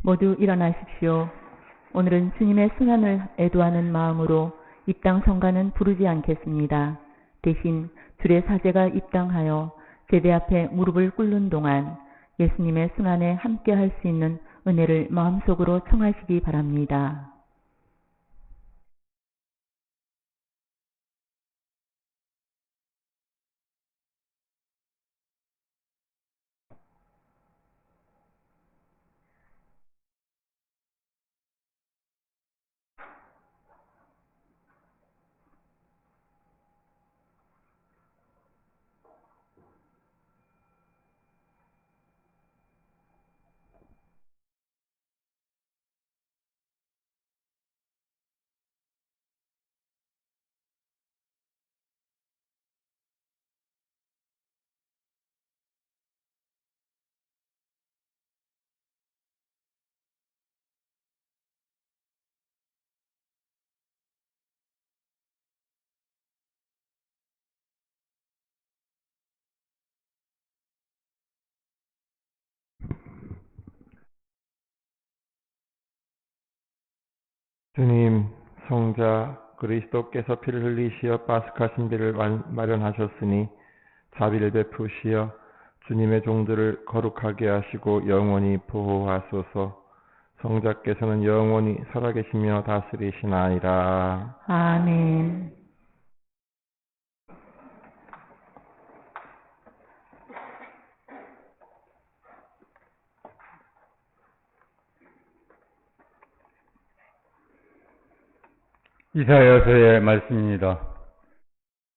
모두 일어나십시오. 오늘은 주님의 순환을 애도하는 마음으로 입당 성가는 부르지 않겠습니다. 대신 주의 사제가 입당하여 제대 앞에 무릎을 꿇는 동안 예수님의 순환에 함께할 수 있는 은혜를 마음속으로 청하시기 바랍니다. 주님, 성자 그리스도께서 피를 흘리시어 파스카 신비를 마련하셨으니 자비를 베푸시어 주님의 종들을 거룩하게 하시고 영원히 보호하소서. 성자께서는 영원히 살아계시며 다스리시나이다. 아멘. 이사야서의 말씀입니다.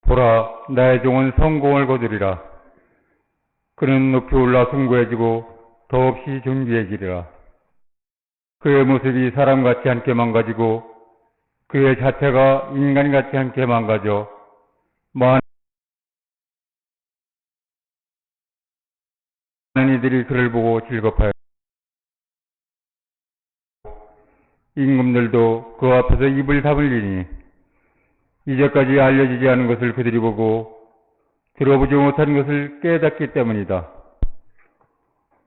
보라, 나의 종은 성공을 거두리라. 그는 높이 올라 숭고해지고 더없이 존귀해지리라. 그의 모습이 사람같이 않게 망가지고 그의 자태가 인간같이 않게 망가져 많은 이들이 그를 보고 즐겁하여 임금들도 그 앞에서 입을 다물리니 이제까지 알려지지 않은 것을 그들이 보고 들어보지 못한 것을 깨닫기 때문이다.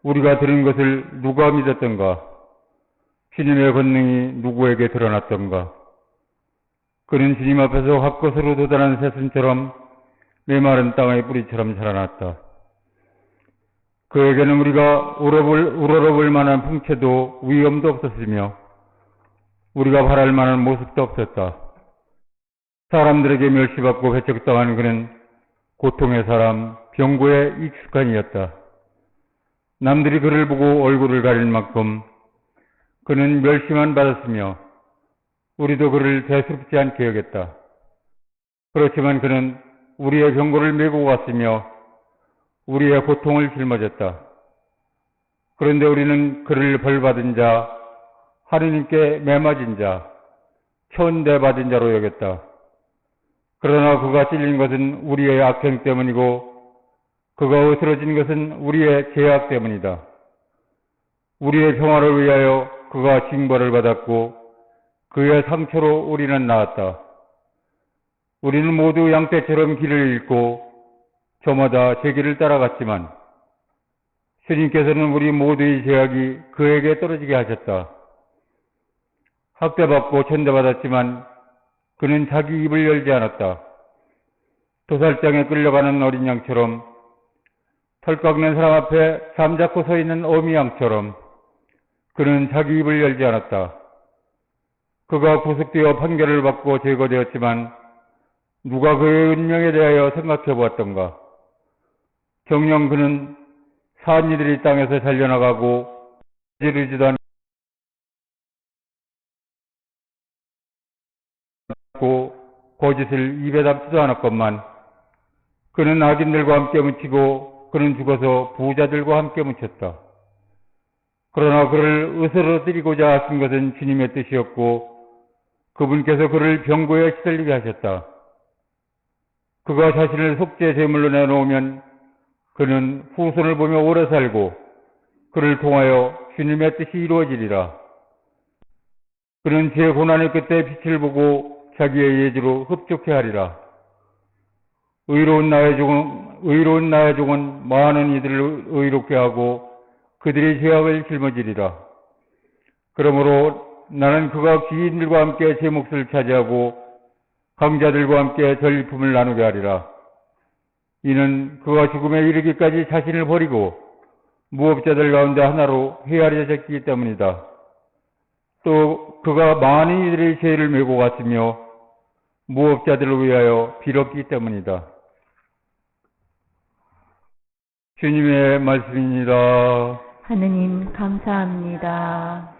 우리가 들은 것을 누가 믿었던가? 주님의 권능이 누구에게 드러났던가? 그는 주님 앞에서 헛것으로 돋아난 새순처럼 메마른 땅의 뿌리처럼 자라났다. 그에게는 우리가 우러러볼 만한 풍채도 위엄도 없었으며 우리가 바랄 만한 모습도 없었다. 사람들에게 멸시받고 배척당한 그는 고통의 사람, 병고에 익숙한 이였다. 남들이 그를 보고 얼굴을 가릴 만큼 그는 멸시만 받았으며 우리도 그를 대수롭지 않게 여겼다. 그렇지만 그는 우리의 병고를 메고 갔으며 우리의 고통을 짊어졌다. 그런데 우리는 그를 벌받은 자, 하느님께 매맞은 자, 천대받은 자로 여겼다. 그러나 그가 찔린 것은 우리의 악행 때문이고 그가 으스러진 것은 우리의 죄악 때문이다. 우리의 평화를 위하여 그가 징벌을 받았고 그의 상처로 우리는 나았다. 우리는 모두 양떼처럼 길을 잃고 저마다 제 길을 따라갔지만 주님께서는 우리 모두의 죄악이 그에게 떨어지게 하셨다. 학대받고 천대받았지만 그는 자기 입을 열지 않았다. 도살장에 끌려가는 어린 양처럼 털 깎는 사람 앞에 잠자코 서 있는 어미 양처럼 그는 자기 입을 열지 않았다. 그가 구속되어 판결을 받고 제거되었지만 누가 그의 운명에 대하여 생각해 보았던가? 정녕 그는 산 이들이 땅에서 잘려나가고 지르지도 않고 거짓을 입에 담지도 않았건만 그는 악인들과 함께 묻히고 그는 죽어서 부자들과 함께 묻혔다. 그러나 그를 으스러뜨리고자 하신 것은 주님의 뜻이었고 그분께서 그를 병고에 시달리게 하셨다. 그가 자신을 속죄 제물로 내놓으면 그는 후손을 보며 오래 살고 그를 통하여 주님의 뜻이 이루어지리라. 그는 제 고난의 끝에 빛을 보고 자기의 예지로 흡족해 하리라. 의로운 나의 종은 많은 이들을 의롭게 하고 그들의 죄악을 짊어지리라. 그러므로 나는 그가 귀인들과 함께 제 몫을 차지하고 강자들과 함께 전리품을 나누게 하리라. 이는 그가 죽음에 이르기까지 자신을 버리고 무업자들 가운데 하나로 헤아려졌기 때문이다. 또 그가 많은 이들의 죄를 메고 갔으며 무업자들을 위하여 빌었기 때문이다. 주님의 말씀입니다. 하느님 감사합니다.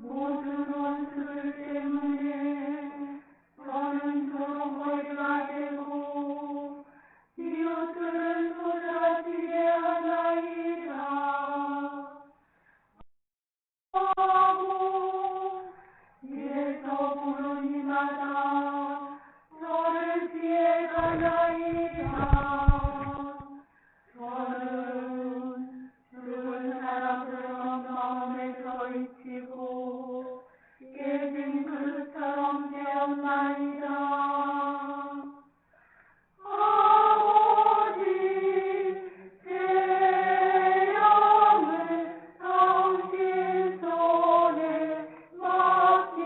모든 원수들 때문에 저는 조롱거리가 되고 이웃들은 소자지게 하나이다. 하고 이에서 부른 이마다 저를 피해가나이다. 저는 죽은 사람처럼 마음에서 잊히고 깨진 그릇처럼 되었나이다. 아버지, 제 영을 당신 손에 맡기나이다.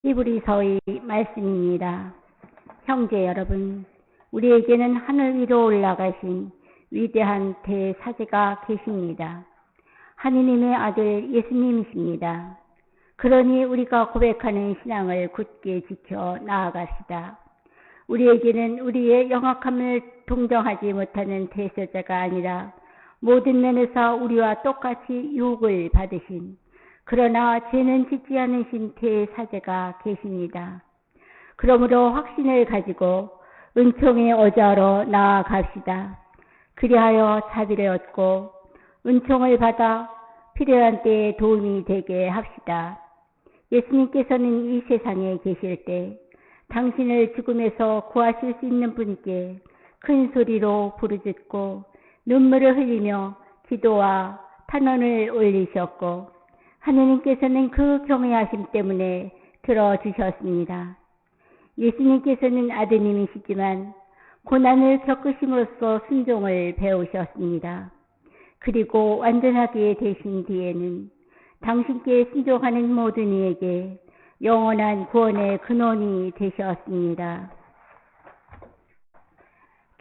히브리서의 말씀입니다. 형제 여러분, 우리에게는 하늘 위로 올라가신 위대한 대사제가 계십니다. 하느님의 아들 예수님이십니다. 그러니 우리가 고백하는 신앙을 굳게 지켜 나아갑시다. 우리에게는 우리의 영악함을 동정하지 못하는 대제자가 아니라 모든 면에서 우리와 똑같이 유혹을 받으신, 그러나 죄는 짓지 않으신 대사제가 계십니다. 그러므로 확신을 가지고 은총의 어자로 나아갑시다. 그리하여 자비를 얻고 은총을 받아 필요한 때에 도움이 되게 합시다. 예수님께서는 이 세상에 계실 때 당신을 죽음에서 구하실 수 있는 분께 큰 소리로 부르짖고 눈물을 흘리며 기도와 탄원을 올리셨고, 하느님께서는 그 경외하심 때문에 들어주셨습니다. 예수님께서는 아드님이시지만 고난을 겪으심으로써 순종을 배우셨습니다. 그리고 완전하게 되신 뒤에는 당신께 순종하는 모든 이에게 영원한 구원의 근원이 되셨습니다.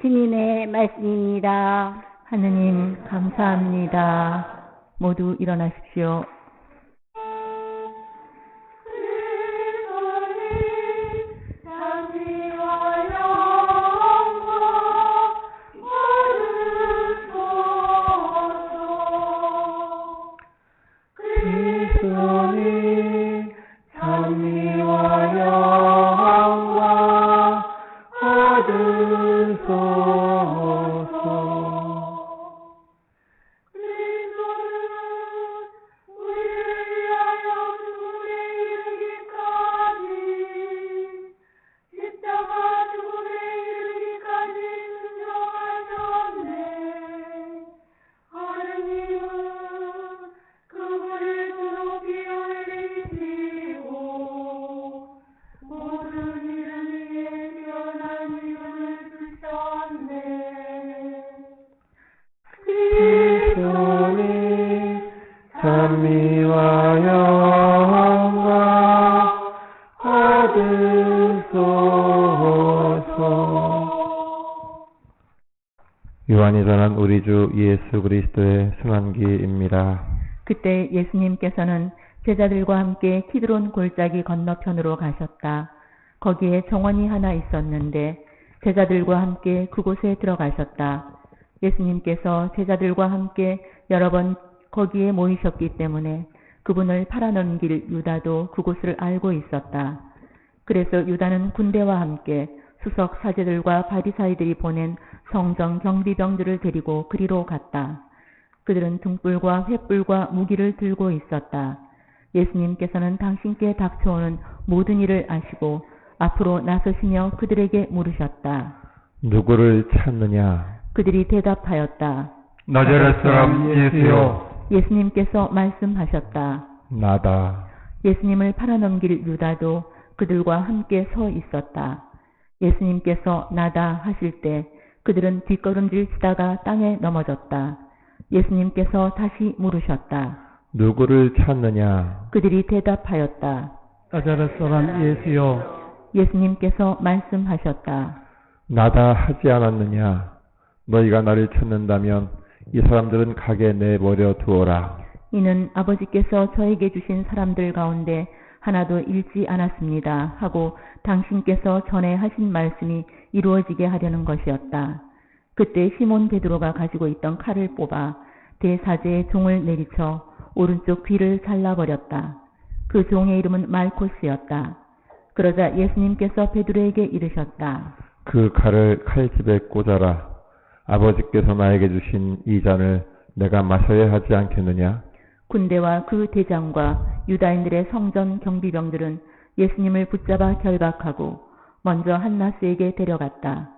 주님의 말씀입니다. 하느님 감사합니다. 모두 일어나십시오. 하느님은 그분을 두루 피 흘리고 존귀와 영광 받으소서. 요한이 전한 우리 주 예수 그리스도의 순환기입니다. 그때 예수님께서는 제자들과 함께 키드론 골짜기 건너편으로 가셨다. 거기에 정원이 하나 있었는데 제자들과 함께 그곳에 들어가셨다. 예수님께서 제자들과 함께 여러 번 거기에 모이셨기 때문에 그분을 팔아넘길 유다도 그곳을 알고 있었다. 그래서 유다는 군대와 함께 수석 사제들과 바리사이들이 보낸 성전 경비병들을 데리고 그리로 갔다. 그들은 등불과 횃불과 무기를 들고 있었다. 예수님께서는 당신께 닥쳐오는 모든 일을 아시고 앞으로 나서시며 그들에게 물으셨다. 누구를 찾느냐? 그들이 대답하였다. 나자렛 사람 예수여. 예수님께서 말씀하셨다. 나다. 예수님을 팔아넘길 유다도 그들과 함께 서 있었다. 예수님께서 나다 하실 때 그들은 뒷걸음질 치다가 땅에 넘어졌다. 예수님께서 다시 물으셨다. 누구를 찾느냐? 그들이 대답하였다. 나자렛 사람 예수여. 예수님께서 말씀하셨다. 나다 하지 않았느냐? 너희가 나를 찾는다면 이 사람들은 가게 내버려 두어라. 이는 아버지께서 저에게 주신 사람들 가운데 하나도 잃지 않았습니다 하고 당신께서 전에 하신 말씀이 이루어지게 하려는 것이었다. 그때 시몬 베드로가 가지고 있던 칼을 뽑아 대사제의 종을 내리쳐 오른쪽 귀를 잘라버렸다. 그 종의 이름은 말코스였다. 그러자 예수님께서 베드로에게 이르셨다. 그 칼을 칼집에 꽂아라. 아버지께서 나에게 주신 이 잔을 내가 마셔야 하지 않겠느냐? 군대와 그 대장과 유다인들의 성전 경비병들은 예수님을 붙잡아 결박하고 먼저 한나스에게 데려갔다.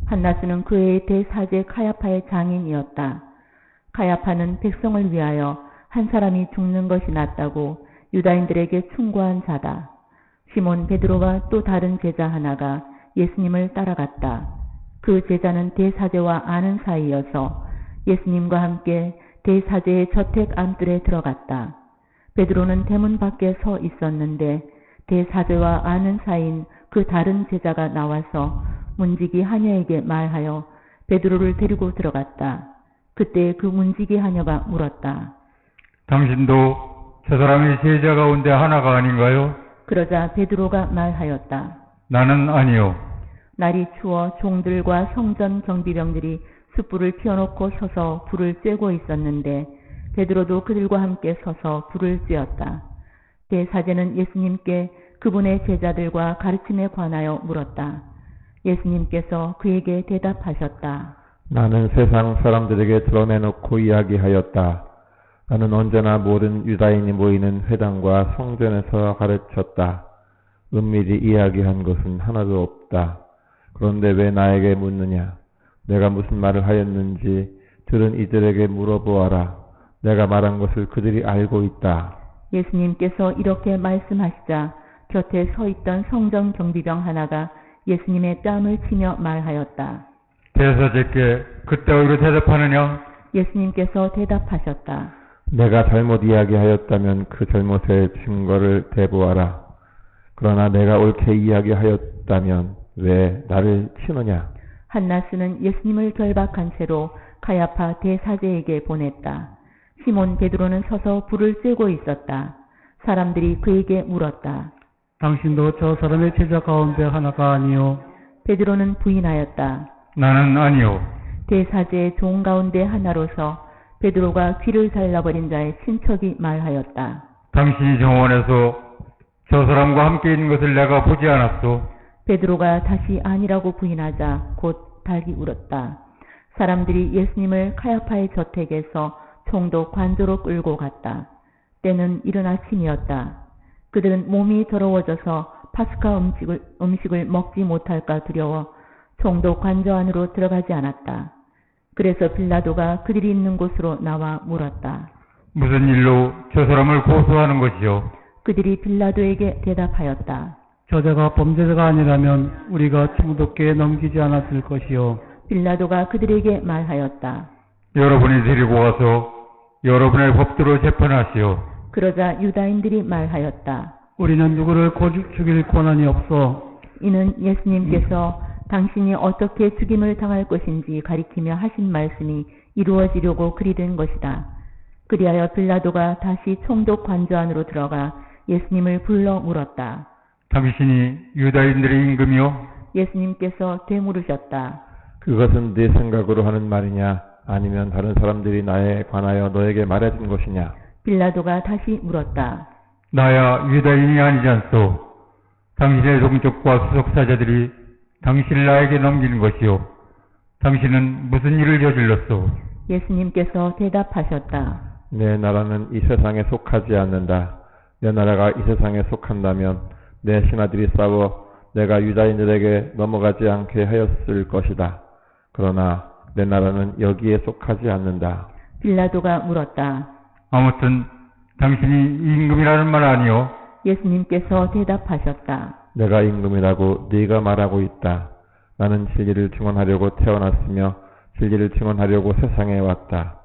한나스는 그 해의 대사제 카야파의 장인이었다. 카야파는 백성을 위하여 한 사람이 죽는 것이 낫다고 유다인들에게 충고한 자다. 시몬 베드로와 또 다른 제자 하나가 예수님을 따라갔다. 그 제자는 대사제와 아는 사이여서 예수님과 함께 대사제의 저택 안뜰에 들어갔다. 베드로는 대문 밖에 서 있었는데 대사제와 아는 사이인 그 다른 제자가 나와서 문지기 하녀에게 말하여 베드로를 데리고 들어갔다. 그때 그 문지기 하녀가 물었다. 당신도 저 사람의 제자 가운데 하나가 아닌가요? 그러자 베드로가 말하였다. 나는 아니요. 날이 추워 종들과 성전 경비병들이 숯불을 피워놓고 서서 불을 쬐고 있었는데 베드로도 그들과 함께 서서 불을 쬐었다. 대사제는 예수님께 그분의 제자들과 가르침에 관하여 물었다. 예수님께서 그에게 대답하셨다. 나는 세상 사람들에게 드러내놓고 이야기하였다. 나는 언제나 모든 유다인이 모이는 회당과 성전에서 가르쳤다. 은밀히 이야기한 것은 하나도 없다. 그런데 왜 나에게 묻느냐? 내가 무슨 말을 하였는지 들은 이들에게 물어보아라. 내가 말한 것을 그들이 알고 있다. 예수님께서 이렇게 말씀하시자 곁에 서 있던 성전 경비병 하나가 예수님의 뺨을 치며 말하였다. 대사제께 그따위로 대답하느냐? 예수님께서 대답하셨다. 내가 잘못 이야기하였다면 그 잘못의 증거를 대보아라. 그러나 내가 옳게 이야기하였다면 왜 나를 치느냐? 한나스는 예수님을 결박한 채로 카야파 대사제에게 보냈다. 시몬 베드로는 서서 불을 쬐고 있었다. 사람들이 그에게 물었다. 당신도 저 사람의 제자 가운데 하나가 아니요. 베드로는 부인하였다. 나는 아니요. 대사제의 종 가운데 하나로서 베드로가 귀를 잘라버린 자의 친척이 말하였다. 당신이 정원에서 저 사람과 함께 있는 것을 내가 보지 않았소. 베드로가 다시 아니라고 부인하자 곧 달기 울었다. 사람들이 예수님을 카야파의 저택에서 총독 관저로 끌고 갔다. 때는 이른 아침이었다. 그들은 몸이 더러워져서 파스카 음식을 먹지 못할까 두려워 총독 관저 안으로 들어가지 않았다. 그래서 빌라도가 그들이 있는 곳으로 나와 물었다. 무슨 일로 저 사람을 고소하는 것이요? 그들이 빌라도에게 대답하였다. 저자가 범죄자가 아니라면 우리가 총독께 넘기지 않았을 것이요. 빌라도가 그들에게 말하였다. 여러분이 데리고 와서 여러분의 법대로 재판하시오. 그러자 유다인들이 말하였다. 우리는 누구를 죽일 권한이 없어. 이는 예수님께서 당신이 어떻게 죽임을 당할 것인지 가리키며 하신 말씀이 이루어지려고 그리 된 것이다. 그리하여 빌라도가 다시 총독 관저 안으로 들어가 예수님을 불러 물었다. 당신이 유다인들의 임금이요? 예수님께서 되물으셨다. 그것은 네 생각으로 하는 말이냐? 아니면 다른 사람들이 나에 관하여 너에게 말해준 것이냐? 빌라도가 다시 물었다. 나야 유다인이 아니지 않소. 당신의 동족과 수석사자들이 당신을 나에게 넘기는 것이요. 당신은 무슨 일을 저질렀소? 예수님께서 대답하셨다. 내 나라는 이 세상에 속하지 않는다. 내 나라가 이 세상에 속한다면 내 신하들이 싸워 내가 유다인들에게 넘어가지 않게 하였을 것이다. 그러나 내 나라는 여기에 속하지 않는다. 빌라도가 물었다. 아무튼 당신이 임금이라는 말 아니요? 예수님께서 대답하셨다. 내가 임금이라고 네가 말하고 있다. 나는 진리를 증언하려고 태어났으며 진리를 증언하려고 세상에 왔다.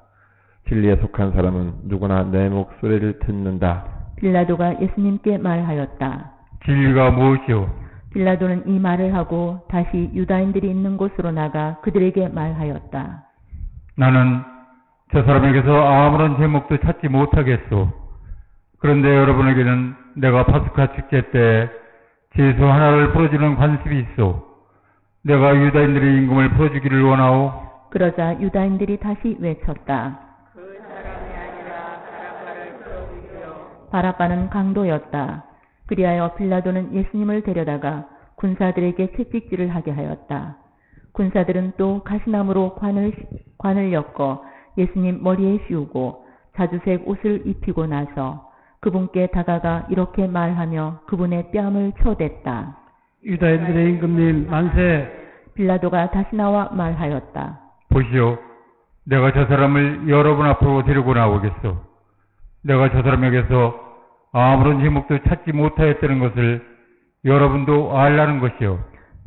진리에 속한 사람은 누구나 내 목소리를 듣는다. 빌라도가 예수님께 말하였다. 진리가 무엇이요? 빌라도는 이 말을 하고 다시 유다인들이 있는 곳으로 나가 그들에게 말하였다. 나는 저 사람에게서 아무런 제목도 찾지 못하겠소. 그런데 여러분에게는 내가 파스카 축제 때 제수 하나를 풀어주는 관습이 있어. 내가 유다인들의 임금을 풀어주기를 원하오. 그러자 유다인들이 다시 외쳤다. 바라바는 강도였다. 그리하여 빌라도는 예수님을 데려다가 군사들에게 채찍질을 하게 하였다. 군사들은 또 가시나무로 관을 엮어 예수님 머리에 씌우고 자주색 옷을 입히고 나서 그분께 다가가 이렇게 말하며 그분의 뺨을 쳐댔다. 유다인들의 임금님 만세. 빌라도가 다시 나와 말하였다. 보시오. 내가 저 사람을 여러분 앞으로 데리고 나오겠소. 내가 저 사람에게서 아무런 제목도 찾지 못하였다는 것을 여러분도 알라는 것이요.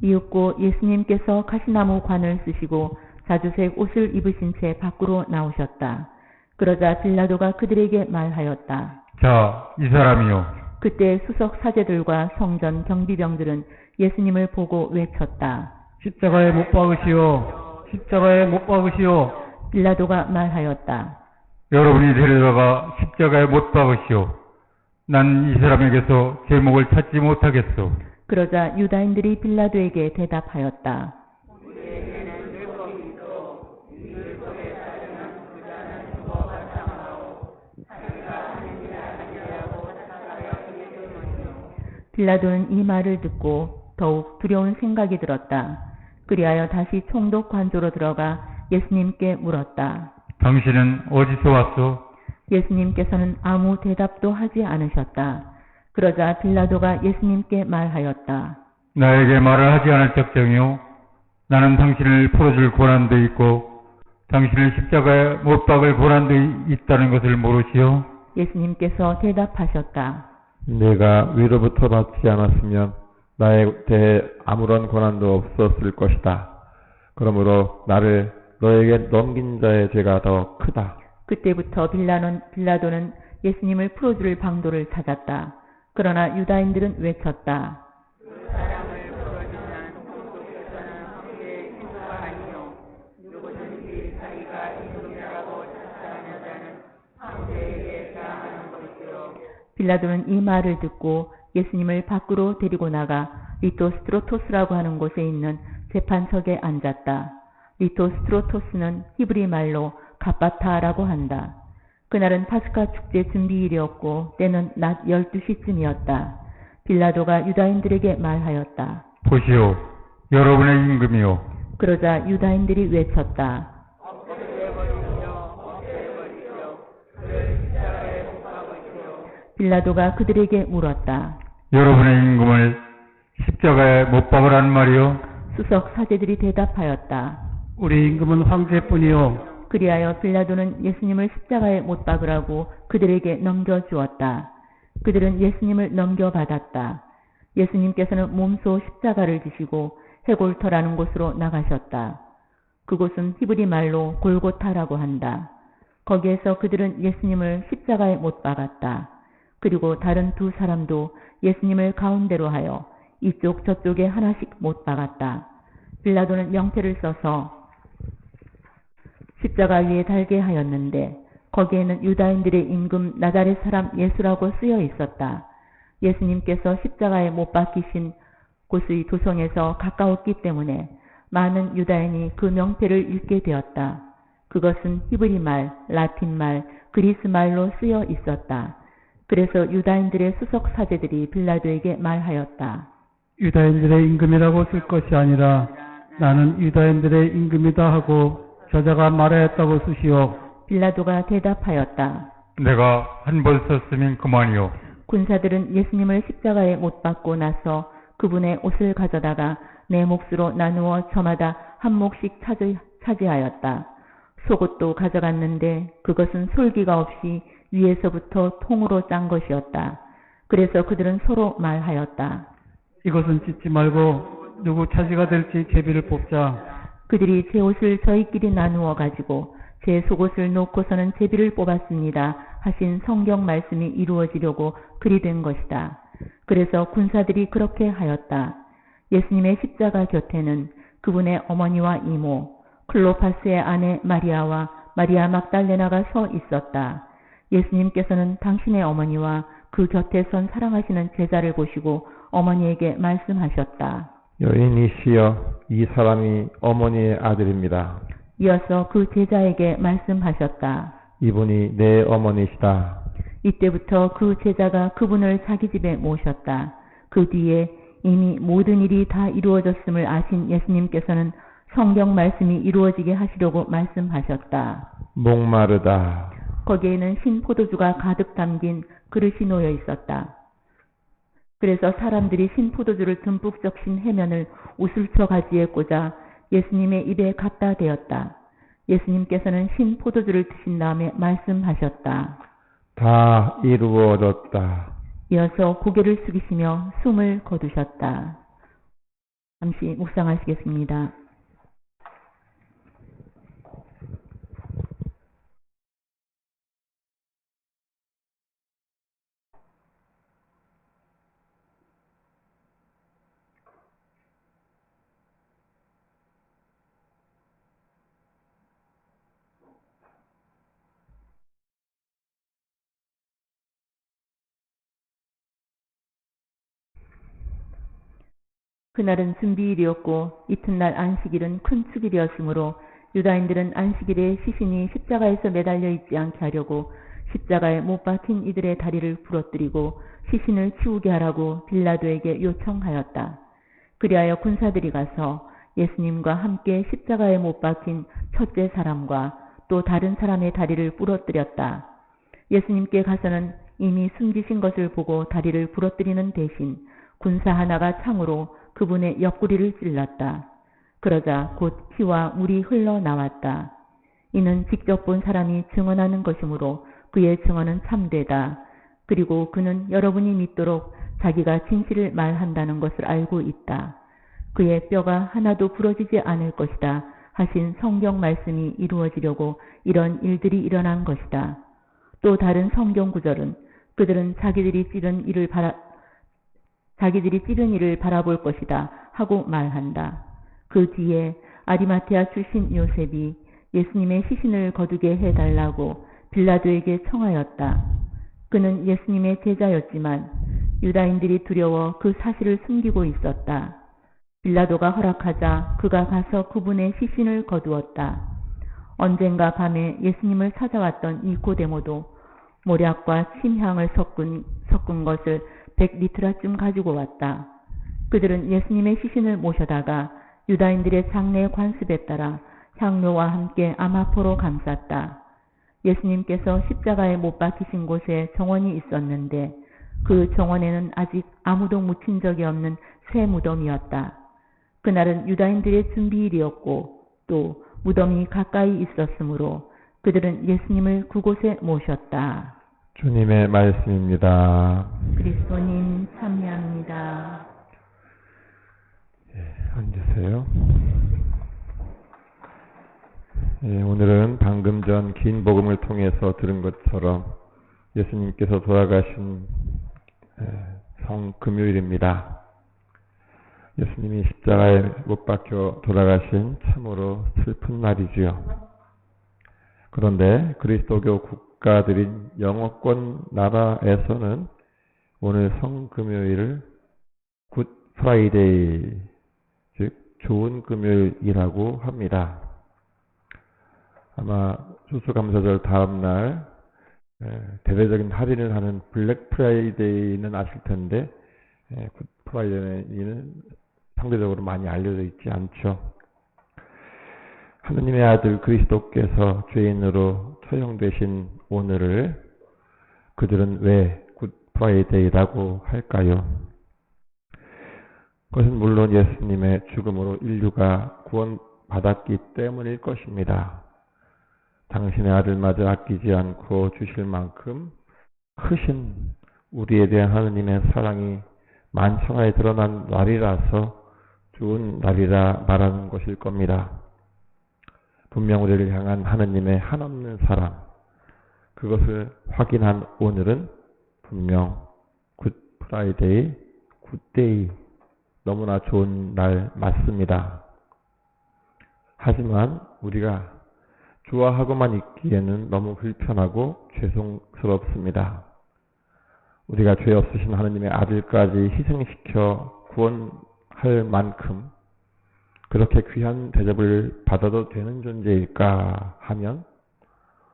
이윽고 예수님께서 가시나무 관을 쓰시고 자주색 옷을 입으신 채 밖으로 나오셨다. 그러자 빌라도가 그들에게 말하였다. 자, 이 사람이요. 그때 수석 사제들과 성전 경비병들은 예수님을 보고 외쳤다. 십자가에 못 박으시오. 십자가에 못 박으시오. 빌라도가 말하였다. 여러분이 데려다가 십자가에 못 박으시오. 난 이 사람에게서 제목을 찾지 못하겠소. 그러자 유다인들이 빌라도에게 대답하였다. 빌라도는 이 말을 듣고 더욱 두려운 생각이 들었다. 그리하여 다시 총독 관조로 들어가 예수님께 물었다. 당신은 어디서 왔소? 예수님께서는 아무 대답도 하지 않으셨다. 그러자 빌라도가 예수님께 말하였다. 나에게 말을 하지 않을 적정이요. 나는 당신을 풀어줄 권한도 있고 당신을 십자가에 못 박을 권한도 있다는 것을 모르시오? 예수님께서 대답하셨다. 내가 위로부터 받지 않았으면 나에 대해 아무런 권한도 없었을 것이다. 그러므로 나를 너에게 넘긴 자의 죄가 더 크다. 그때부터 빌라도는 예수님을 풀어줄 방도를 찾았다. 그러나 유다인들은 외쳤다. 빌라도는 이 말을 듣고 예수님을 밖으로 데리고 나가 리토스트로토스라고 하는 곳에 있는 재판석에 앉았다. 리토스트로토스는 히브리 말로 갑바타라고 한다. 그날은 파스카 축제 준비일이었고 때는 낮 12시쯤이었다. 빌라도가 유다인들에게 말하였다. 보시오. 여러분의 임금이요. 그러자 유다인들이 외쳤다. 빌라도가 그들에게 물었다. 여러분의 임금을 십자가에 못 박으라는 말이요? 수석 사제들이 대답하였다. 우리 임금은 황제뿐이요. 그리하여 빌라도는 예수님을 십자가에 못 박으라고 그들에게 넘겨주었다. 그들은 예수님을 넘겨받았다. 예수님께서는 몸소 십자가를 지시고 해골터라는 곳으로 나가셨다. 그곳은 히브리 말로 골고타라고 한다. 거기에서 그들은 예수님을 십자가에 못 박았다. 그리고 다른 두 사람도 예수님을 가운데로 하여 이쪽 저쪽에 하나씩 못 박았다. 빌라도는 명패를 써서 십자가 위에 달게 하였는데 거기에는 유다인들의 임금 나자렛 사람 예수라고 쓰여 있었다. 예수님께서 십자가에 못 박히신 곳의 도성에서 가까웠기 때문에 많은 유다인이 그 명패를 읽게 되었다. 그것은 히브리 말, 라틴 말, 그리스 말로 쓰여 있었다. 그래서 유다인들의 수석 사제들이 빌라도에게 말하였다. 유다인들의 임금이라고 쓸 것이 아니라 나는 유다인들의 임금이다 하고 저자가 말하였다고 쓰시오. 빌라도가 대답하였다. 내가 한 번 썼으면 그만이요. 군사들은 예수님을 십자가에 못 박고 나서 그분의 옷을 가져다가 네 몫으로 나누어 저마다 한 몫씩 차지하였다. 속옷도 가져갔는데 그것은 솔기가 없이 위에서부터 통으로 짠 것이었다. 그래서 그들은 서로 말하였다. 이것은 찢지 말고 누구 차지가 될지 제비를 뽑자. 그들이 제 옷을 저희끼리 나누어 가지고 제 속옷을 놓고서는 제비를 뽑았습니다 하신 성경 말씀이 이루어지려고 그리 된 것이다. 그래서 군사들이 그렇게 하였다. 예수님의 십자가 곁에는 그분의 어머니와 이모, 클로파스의 아내 마리아와 마리아 막달레나가 서 있었다. 예수님께서는 당신의 어머니와 그 곁에 선 사랑하시는 제자를 보시고 어머니에게 말씀하셨다. 여인이시여, 이 사람이 어머니의 아들입니다. 이어서 그 제자에게 말씀하셨다. 이분이 내 어머니시다. 이때부터 그 제자가 그분을 자기 집에 모셨다. 그 뒤에 이미 모든 일이 다 이루어졌음을 아신 예수님께서는 성경 말씀이 이루어지게 하시려고 말씀하셨다. 목마르다. 거기에는 신포도주가 가득 담긴 그릇이 놓여 있었다. 그래서 사람들이 신포도주를 듬뿍 적신 해면을 우슬처 가지에 꽂아 예수님의 입에 갖다 대었다. 예수님께서는 신포도주를 드신 다음에 말씀하셨다. 다 이루어졌다. 이어서 고개를 숙이시며 숨을 거두셨다. 잠시 묵상하시겠습니다. 그날은 준비일이었고 이튿날 안식일은 큰 축일이었으므로 유다인들은 안식일에 시신이 십자가에서 매달려 있지 않게 하려고 십자가에 못 박힌 이들의 다리를 부러뜨리고 시신을 치우게 하라고 빌라도에게 요청하였다. 그리하여 군사들이 가서 예수님과 함께 십자가에 못 박힌 첫째 사람과 또 다른 사람의 다리를 부러뜨렸다. 예수님께 가서는 이미 숨지신 것을 보고 다리를 부러뜨리는 대신 군사 하나가 창으로 그분의 옆구리를 찔렀다. 그러자 곧 피와 물이 흘러나왔다. 이는 직접 본 사람이 증언하는 것이므로 그의 증언은 참되다. 그리고 그는 여러분이 믿도록 자기가 진실을 말한다는 것을 알고 있다. 그의 뼈가 하나도 부러지지 않을 것이다 하신 성경 말씀이 이루어지려고 이런 일들이 일어난 것이다. 또 다른 성경 구절은 그들은 자기들이 찌른 일을 바라볼 것이다 하고 말한다. 그 뒤에 아리마테아 출신 요셉이 예수님의 시신을 거두게 해달라고 빌라도에게 청하였다. 그는 예수님의 제자였지만 유다인들이 두려워 그 사실을 숨기고 있었다. 빌라도가 허락하자 그가 가서 그분의 시신을 거두었다. 언젠가 밤에 예수님을 찾아왔던 니코데모도 모략과 침향을 섞은 것을 100리트라쯤 가지고 왔다. 그들은 예수님의 시신을 모셔다가 유다인들의 장례 관습에 따라 향료와 함께 아마포로 감쌌다. 예수님께서 십자가에 못 박히신 곳에 정원이 있었는데 그 정원에는 아직 아무도 묻힌 적이 없는 새 무덤이었다. 그날은 유다인들의 준비일이었고 또 무덤이 가까이 있었으므로 그들은 예수님을 그곳에 모셨다. 주님의 말씀입니다. 그리스도님 참여합니다. 앉으세요. 오늘은 방금 전 긴 복음을 통해서 들은 것처럼 예수님께서 돌아가신 성금요일입니다. 예수님이 십자가에 못 박혀 돌아가신 참으로 슬픈 날이지요. 그런데 그리스도교 국가들인 영어권 나라에서는 오늘 성금요일을 굿 프라이데이, 즉 좋은 금요일이라고 합니다. 아마 추수감사절 다음날 대대적인 할인을 하는 블랙 프라이데이는 아실 텐데 굿 프라이데이는 상대적으로 많이 알려져 있지 않죠. 하느님의 아들 그리스도께서 죄인으로 처형되신 오늘을 그들은 왜 굿 프라이데이라고 할까요? 그것은 물론 예수님의 죽음으로 인류가 구원받았기 때문일 것입니다. 당신의 아들마저 아끼지 않고 주실 만큼 크신 우리에 대한 하느님의 사랑이 만천하에 드러난 날이라서 좋은 날이라 말하는 것일 겁니다. 분명 우리를 향한 하느님의 한없는 사랑, 그것을 확인한 오늘은 분명 굿 프라이데이, 굿데이, 너무나 좋은 날 맞습니다. 하지만 우리가 좋아하고만 있기에는 너무 불편하고 죄송스럽습니다. 우리가 죄 없으신 하느님의 아들까지 희생시켜 구원할 만큼 그렇게 귀한 대접을 받아도 되는 존재일까 하면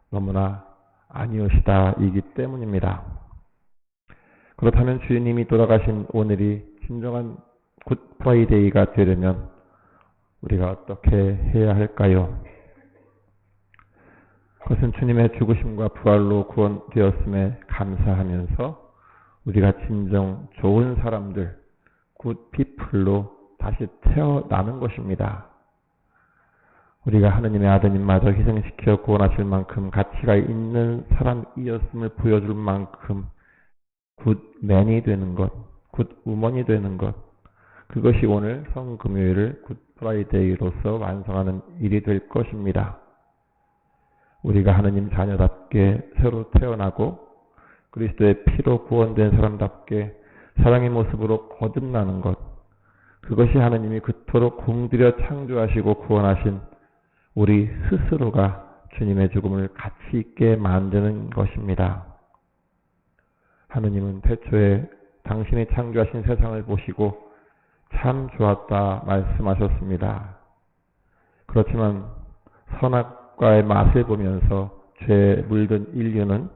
너무나 아니오시다 이기 때문입니다. 그렇다면 주님이 돌아가신 오늘이 진정한 굿 프라이데이가 되려면 우리가 어떻게 해야 할까요? 그것은 주님의 죽으심과 부활로 구원되었음에 감사하면서 우리가 진정 좋은 사람들, 굿 피플로 다시 태어나는 것입니다. 우리가 하느님의 아드님마저 희생시켜 구원하실 만큼 가치가 있는 사람이었음을 보여줄 만큼 굿맨이 되는 것, 굿우먼이 되는 것, 그것이 오늘 성금요일을 굿 프라이데이로서 완성하는 일이 될 것입니다. 우리가 하느님 자녀답게 새로 태어나고 그리스도의 피로 구원된 사람답게 사랑의 모습으로 거듭나는 것, 그것이 하느님이 그토록 공들여 창조하시고 구원하신 우리 스스로가 주님의 죽음을 가치 있게 만드는 것입니다. 하느님은 태초에 당신이 창조하신 세상을 보시고 참 좋았다 말씀하셨습니다. 그렇지만 선악과의 맛을 보면서 죄에 물든 인류는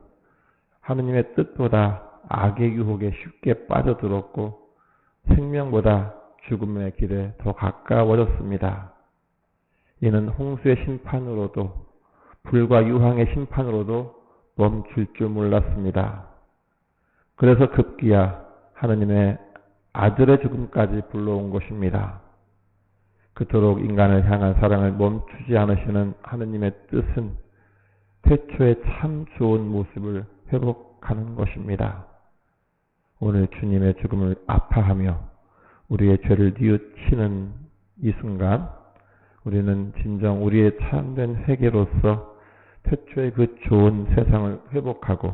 하느님의 뜻보다 악의 유혹에 쉽게 빠져들었고 생명보다 죽음의 길에 더 가까워졌습니다. 이는 홍수의 심판으로도 불과 유황의 심판으로도 멈출 줄 몰랐습니다. 그래서 급기야 하느님의 아들의 죽음까지 불러온 것입니다. 그토록 인간을 향한 사랑을 멈추지 않으시는 하느님의 뜻은 태초의 참 좋은 모습을 회복하는 것입니다. 오늘 주님의 죽음을 아파하며 우리의 죄를 뉘우치는 이 순간 우리는 진정 우리의 참된 회개로서 태초의 그 좋은 세상을 회복하고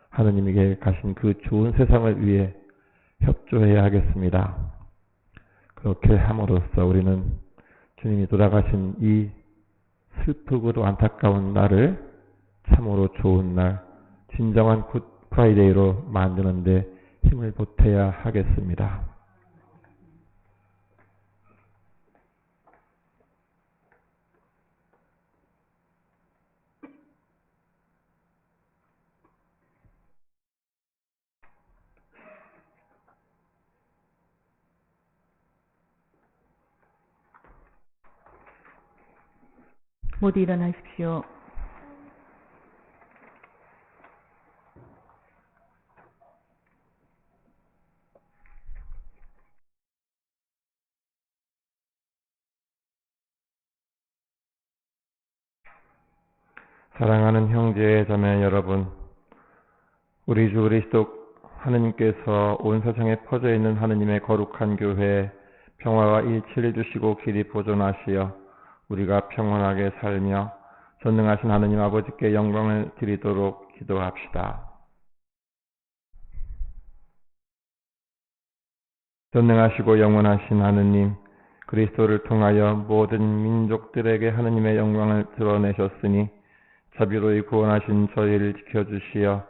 하느님에게 가신 그 좋은 세상을 위해 협조해야 하겠습니다. 그렇게 함으로써 우리는 주님이 돌아가신 이 슬프고도 안타까운 날을 참으로 좋은 날, 진정한 굿 프라이데이로 만드는데 힘을 보태야 하겠습니다. 모두 일어나십시오. 사랑하는 형제 자매 여러분, 우리 주 그리스도 하느님께서 온 세상에 퍼져 있는 하느님의 거룩한 교회에 평화와 일치를 주시고 길이 보존하시어 우리가 평안하게 살며 전능하신 하느님 아버지께 영광을 드리도록 기도합시다. 전능하시고 영원하신 하느님, 그리스도를 통하여 모든 민족들에게 하느님의 영광을 드러내셨으니 자비로이 구원하신 저희를 지켜주시어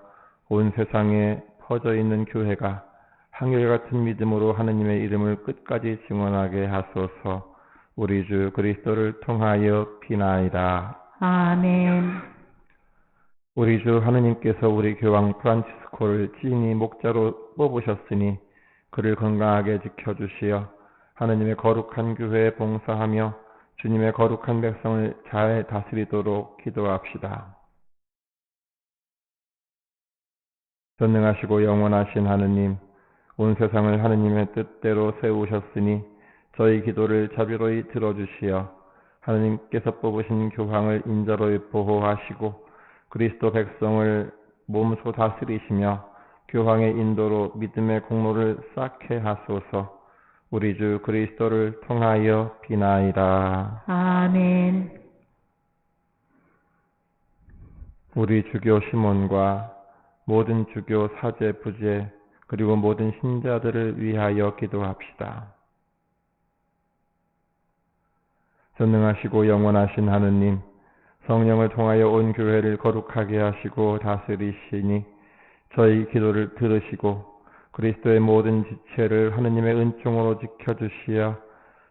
온 세상에 퍼져 있는 교회가 한결같은 믿음으로 하느님의 이름을 끝까지 증언하게 하소서. 우리 주 그리스도를 통하여 비나이다. 아멘. 우리 주 하느님께서 우리 교황 프란치스코를 진히 목자로 뽑으셨으니 그를 건강하게 지켜주시어 하느님의 거룩한 교회에 봉사하며 주님의 거룩한 백성을 잘 다스리도록 기도합시다. 전능하시고 영원하신 하느님, 온 세상을 하느님의 뜻대로 세우셨으니 저희 기도를 자비로이 들어주시어 하느님께서 뽑으신 교황을 인자로이 보호하시고 그리스도 백성을 몸소 다스리시며 교황의 인도로 믿음의 공로를 쌓게 하소서. 우리 주 그리스도를 통하여 비나이다. 아멘. 우리 주교 시몬과 모든 주교 사제 부제 그리고 모든 신자들을 위하여 기도합시다. 전능하시고 영원하신 하느님, 성령을 통하여 온 교회를 거룩하게 하시고 다스리시니 저희 기도를 들으시고 그리스도의 모든 지체를 하느님의 은총으로 지켜주시어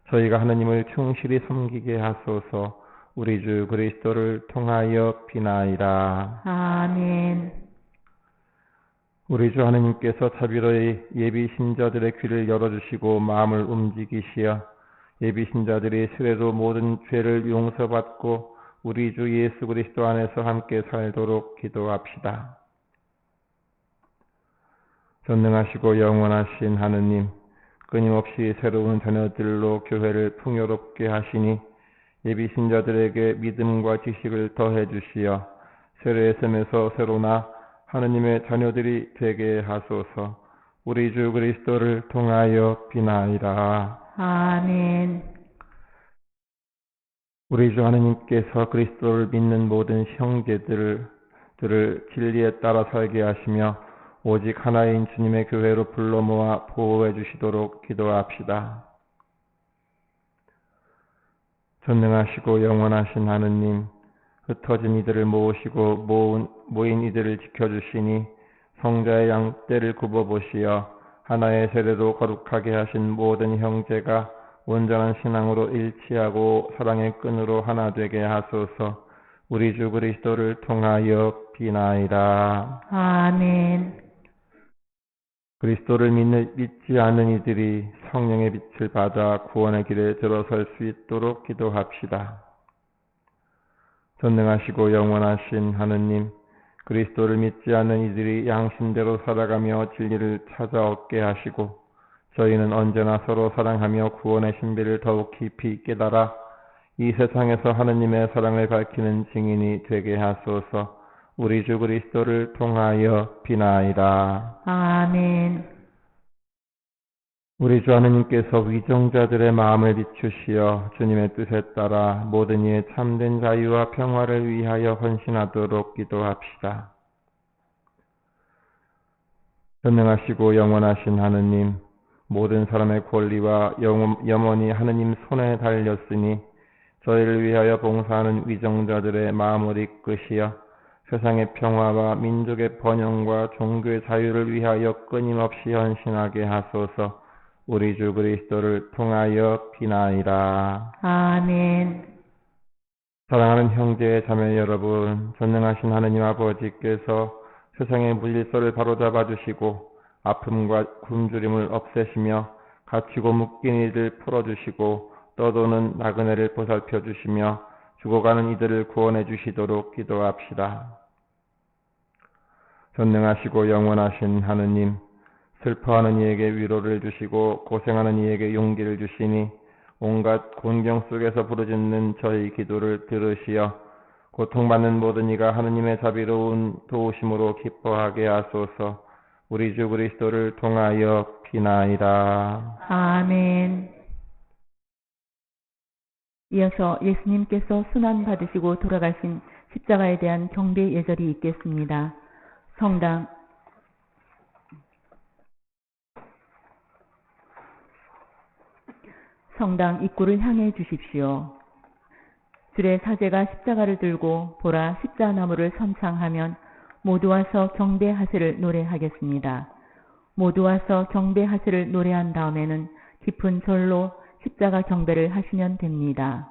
저희가 하느님을 충실히 섬기게 하소서. 우리 주 그리스도를 통하여 비나이다. 아멘. 우리 주 하느님께서 자비로이 예비 신자들의 귀를 열어주시고 마음을 움직이시어 예비 신자들이 세례로 모든 죄를 용서받고 우리 주 예수 그리스도 안에서 함께 살도록 기도합시다. 전능하시고 영원하신 하느님, 끊임없이 새로운 자녀들로 교회를 풍요롭게 하시니 예비 신자들에게 믿음과 지식을 더해 주시어 세례의 셈에서 새로나 하느님의 자녀들이 되게 하소서. 우리 주 그리스도를 통하여 비나이다. 아멘. 우리 주 하느님께서 그리스도를 믿는 모든 형제들을 진리에 따라 살게 하시며 오직 하나인 주님의 교회로 불러 모아 보호해 주시도록 기도합시다. 전능하시고 영원하신 하느님, 흩어진 이들을 모으시고 모인 이들을 지켜주시니 성자의 양떼를 굽어보시어 하나의 세례로 거룩하게 하신 모든 형제가 온전한 신앙으로 일치하고 사랑의 끈으로 하나 되게 하소서. 우리 주 그리스도를 통하여 비나이다. 아멘. 그리스도를 믿지 않는 이들이 성령의 빛을 받아 구원의 길에 들어설 수 있도록 기도합시다. 전능하시고 영원하신 하느님, 그리스도를 믿지 않는 이들이 양심대로 살아가며 진리를 찾아 얻게 하시고 저희는 언제나 서로 사랑하며 구원의 신비를 더욱 깊이 깨달아 이 세상에서 하느님의 사랑을 밝히는 증인이 되게 하소서. 우리 주 그리스도를 통하여 비나이다. 아멘. 우리 주 하느님께서 위정자들의 마음을 비추시어 주님의 뜻에 따라 모든 이의 참된 자유와 평화를 위하여 헌신하도록 기도합시다. 전능하시고 영원하신 하느님, 모든 사람의 권리와 염원이 하느님 손에 달렸으니 저희를 위하여 봉사하는 위정자들의 마음을 이끄시어 세상의 평화와 민족의 번영과 종교의 자유를 위하여 끊임없이 헌신하게 하소서. 우리 주 그리스도를 통하여 비나이다. 아멘. 사랑하는 형제 자매 여러분, 전능하신 하느님 아버지께서 세상의 물질서를 바로잡아 주시고 아픔과 굶주림을 없애시며 갇히고 묶인 이들 풀어주시고 떠도는 나그네를 보살펴 주시며 죽어가는 이들을 구원해 주시도록 기도합시다. 전능하시고 영원하신 하느님, 슬퍼하는 이에게 위로를 주시고 고생하는 이에게 용기를 주시니 온갖 곤경 속에서 부르짖는 저희 기도를 들으시어 고통받는 모든 이가 하느님의 자비로운 도우심으로 기뻐하게 하소서. 우리 주 그리스도를 통하여 비나이다. 아멘. 이어서 예수님께서 순환 받으시고 돌아가신 십자가에 대한 경배 예절이 있겠습니다. 성당 성당 입구를 향해 주십시오. 주의 사제가 십자가를 들고 보라 십자나무를 선창하면 모두 와서 경배하세를 노래하겠습니다. 모두 와서 경배하세를 노래한 다음에는 깊은 절로 십자가 경배를 하시면 됩니다.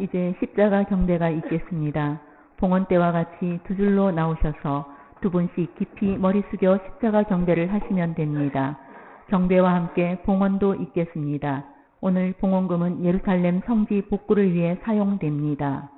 이제 십자가 경배가 있겠습니다. 봉헌 때와 같이 두 줄로 나오셔서 두 분씩 깊이 머리 숙여 십자가 경배를 하시면 됩니다. 경배와 함께 봉헌도 있겠습니다. 오늘 봉헌금은 예루살렘 성지 복구를 위해 사용됩니다.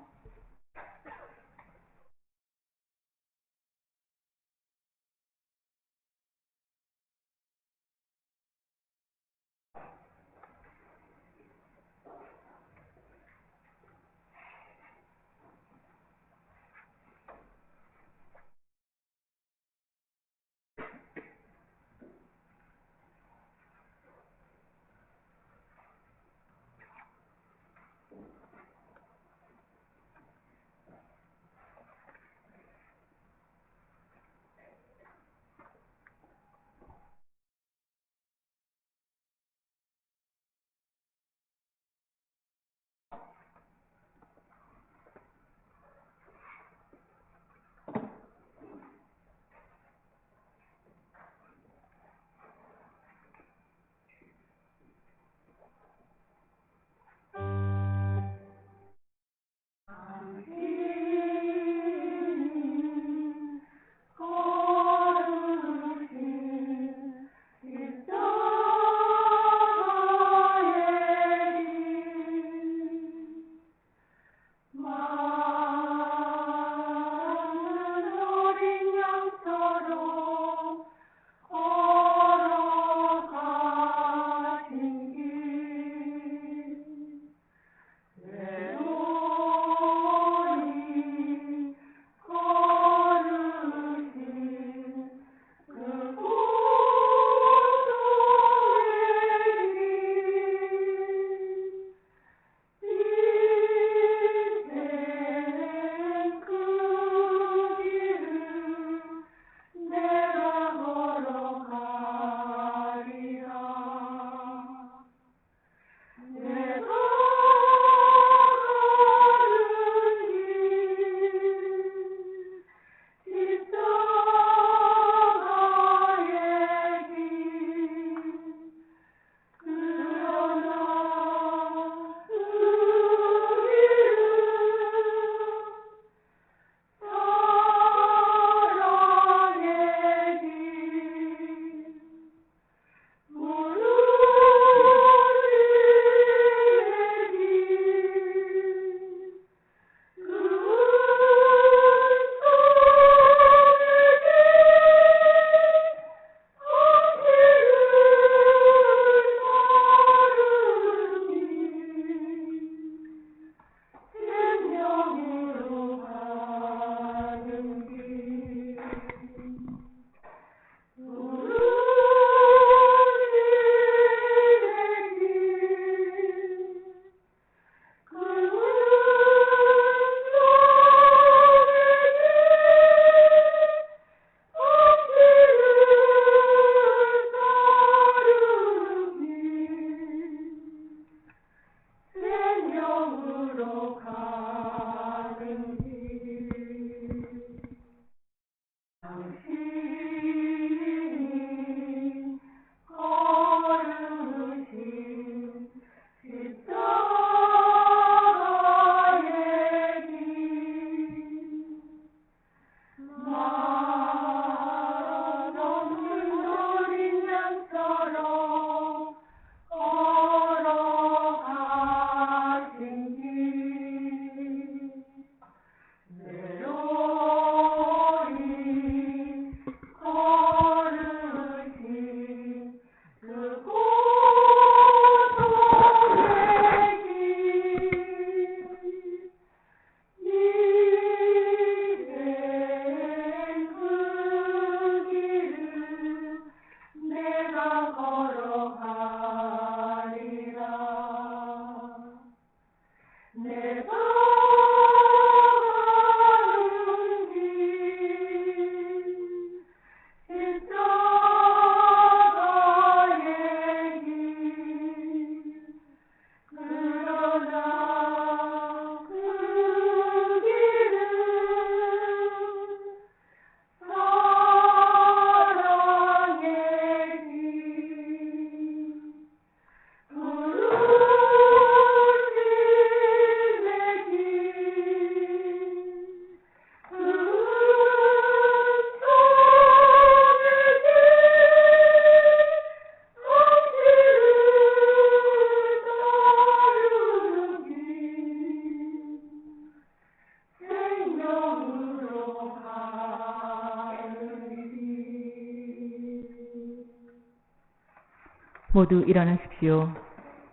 모두 일어나십시오.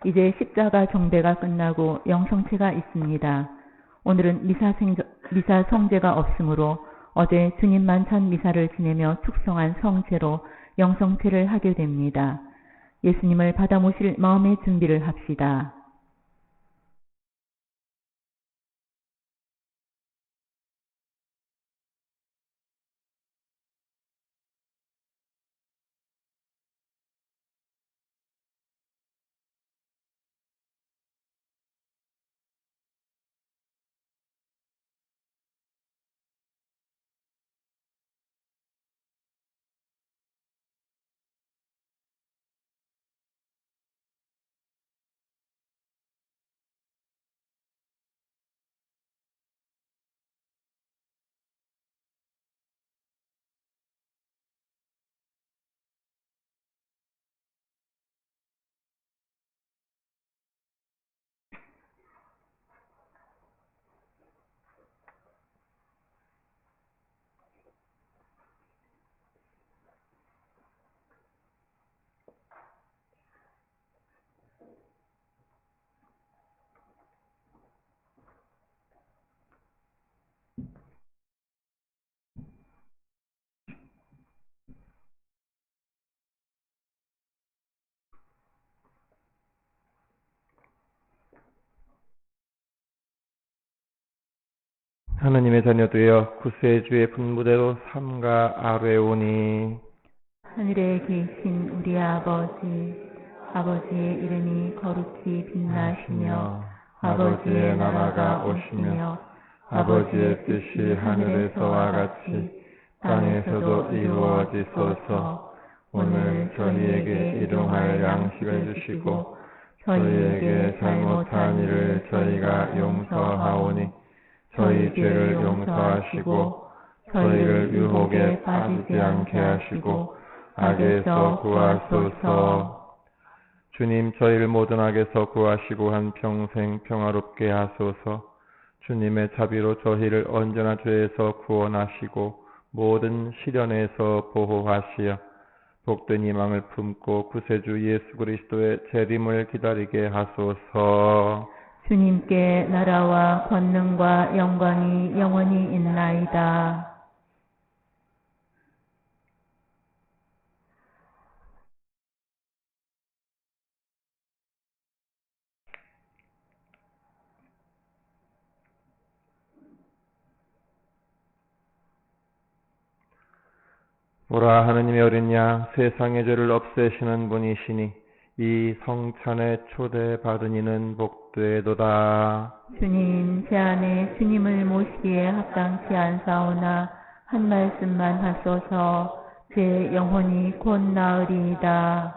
이제 십자가 정배가 끝나고 영성체가 있습니다. 오늘은 미사 성제가 없으므로 어제 주님 만찬 미사를 지내며 축성한 성제로 영성체를 하게 됩니다. 예수님을 받아 모실 마음의 준비를 합시다. 하느님의 자녀되어 구세주의 분부대로 삼가 아뢰오니 하늘에 계신 우리 아버지의 이름이 거룩히 빛나시며 아버지의 나라가 오시며 아버지의 뜻이 하늘에서와 같이 땅에서도 이루어지소서. 오늘 저희에게 일용할 양식을 주시고 저희에게 잘못한 일을 저희가 용서하오니 저희 죄를 용서하시고 저희를 유혹에 빠지지 않게 하시고 악에서 구하소서. 주님, 저희를 모든 악에서 구하시고 한평생 평화롭게 하소서. 주님의 자비로 저희를 언제나 죄에서 구원하시고 모든 시련에서 보호하시어 복된 희망을 품고 구세주 예수 그리스도의 재림을 기다리게 하소서. 주님께 나라와 권능과 영광이 영원히 있나이다. 보라, 하느님의 어린 양, 세상의 죄를 없애시는 분이시니 이 성찬에 초대받은 이는 복되도다. 주님, 제 안에 주님을 모시기에 합당치 않사오나 한 말씀만 하소서. 제 영혼이 곧 나으리이다.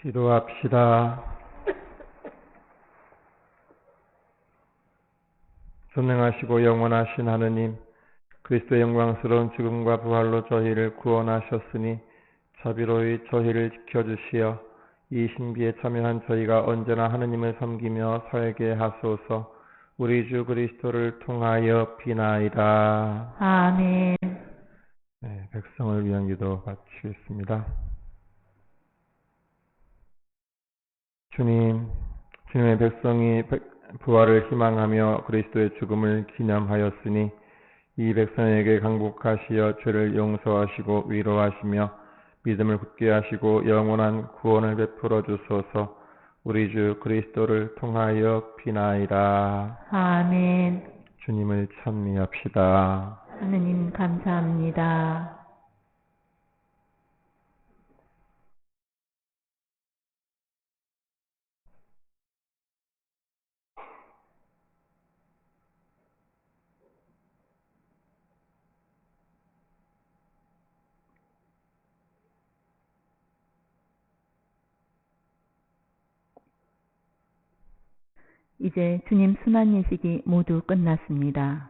기도합시다. 전능하시고 영원하신 하느님, 그리스도의 영광스러운 죽음과 부활로 저희를 구원하셨으니 자비로이 저희를 지켜주시어 이 신비에 참여한 저희가 언제나 하느님을 섬기며 살게 하소서. 우리 주 그리스도를 통하여 비나이다. 아멘. 네, 백성을 위한 기도 바치겠습니다. 주님의 백성이 부활을 희망하며 그리스도의 죽음을 기념하였으니 이 백성에게 강복하시어 죄를 용서하시고 위로하시며 믿음을 굳게 하시고 영원한 구원을 베풀어 주소서. 우리 주 그리스도를 통하여 비나이다. 아멘. 주님을 찬미합시다. 하느님 감사합니다. 이제 주님 순환 예식이 모두 끝났습니다.